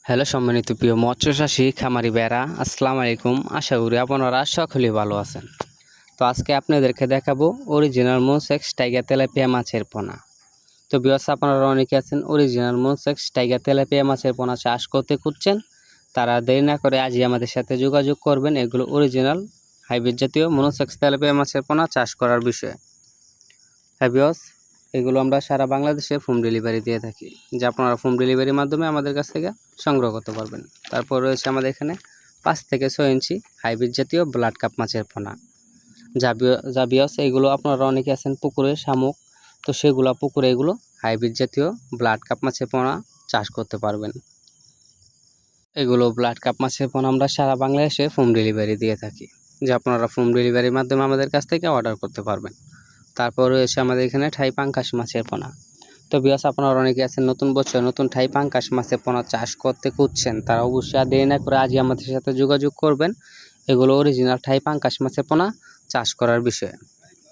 Hello সম্মানিত প্রিয় মৎস্য চাষী খামারি বেড়া, আসসালামু আলাইকুম। আশা করি আপনারা সকলেই ভালো আছেন। তো আজকে আপনাদেরকে দেখাবো অরিজিনাল মোসেক্স টাইগার তেলাপিয়া মাছের পোনা। তো ভিউয়ার্স, আপনারা অনেকে আছেন অরিজিনাল মোসেক্স টাইগার তেলাপিয়া মাছের পোনা চাষ করতে খুঁজছেন, তারা দেরি না করে আজই আমাদের সাথে যোগাযোগ করবেন এগুলো অরিজিনাল হাইব্রিড জাতীয় মোনোসেক্স তেলাপিয়া মাছের পোনা চাষ করার বিষয়ে। হ্যাঁ ভিউয়ার্স, এগুলো আমরা সারা বাংলাদেশে হোম ডেলিভারি দিয়ে থাকি, যা আপনারা হোম ডেলিভারির মাধ্যমে আমাদের কাছ থেকে সংগ্রহ করতে পারবেন। তারপর রয়েছে আমাদের এখানে 5 থেকে 6 ইঞ্চি হাইব্রিড জাতীয় ব্লাড কাপ মাছের পোনা। যা ভিউয়ার্স, এগুলো আপনারা অনেকে আছেন পুকুরে শামুক, তো সেগুলো পুকুরে এগুলো হাইব্রিড জাতীয় ব্লাড কাপ মাছের পোনা চাষ করতে পারবেন। এগুলো ব্লাড কাপ মাছের পোনা আমরা সারা বাংলাদেশে হোম ডেলিভারি দিয়ে থাকি, যা আপনারা হোম ডেলিভারির মাধ্যমে আমাদের কাছ থেকে অর্ডার করতে পারবেন। তারপর রয়েছে আমাদের এখানে ঠাই পাঙ্কাশ মাছের পোনা। তো ভিউয়ার্স, আপনারা অনেকে আছেন নতুন বছর নতুন ঠাই পাঙ্কাশ মাছের পোনা চাষ করতে খুঁজছেন, তারা অবশ্যই আর দেরি না করে আজই আমাদের সাথে যোগাযোগ করবেন এগুলো অরিজিনাল ঠাই পাঙ্কাশ মাছের পোনা চাষ করার বিষয়ে।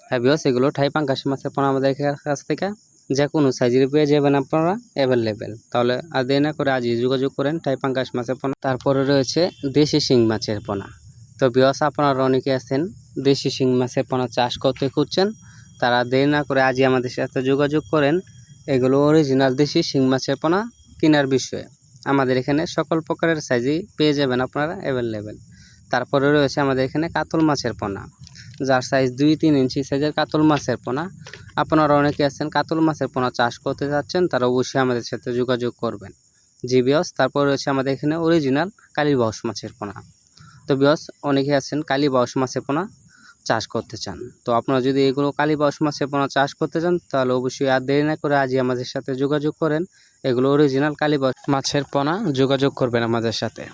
হ্যাঁ ভিউয়ার্স, এগুলো ঠাই পাঙ্কাশ মাছের পোনা আমাদের কাছ থেকে যে কোনো সাইজের পেয়ে যাবেন আপনারা অ্যাভেলেবেল। তাহলে আর দেরি না করে আজই যোগাযোগ করেন ঠাই পাঙ্কাশ মাছের পোনা। তারপরে রয়েছে দেশি শিং মাছের পোনা। তো ভিউয়ার্স, আপনারা অনেকে আছেন দেশি শিং মাছের পোনা চাষ করতে খুঁজছেন, তারা দেরি না করে আজই আমাদের সাথে যোগাযোগ করেন এগুলো অরিজিনাল দেশি শিং মাছের পোনা কেনার বিষয়ে। আমাদের এখানে সকল প্রকারের সাইজই পেয়ে যাবেন আপনারা অ্যাভেলেবেল। তারপরে রয়েছে আমাদের এখানে কাতল মাছের পোনা, যার সাইজ 2-3 ইঞ্চি সাইজের কাতল মাছের পোনা। আপনারা অনেকে আছেন কাতল মাছের পোনা চাষ করতে যাচ্ছেন, তারা অবশ্যই আমাদের সাথে যোগাযোগ করবেন। জি ভিউয়ার্স, তারপর রয়েছে আমাদের এখানে অরিজিনাল কালীবাউস মাছের পোনা। তো ভিউয়ার্স, অনেকে আছেন কালীবাউস মাছের পোনা চাষ করতে চান, তো আপনারা যদি এগুলো কালীবাউস মাছের পোনা চাষ করতে চান তাহলে অবশ্যই আর দেরি না করে আজই আমাদের সাথে যোগাযোগ করেন এগুলো অরিজিনাল কালীবাউস মাছের পোনা যোগাযোগ করবেন আমাদের সাথে।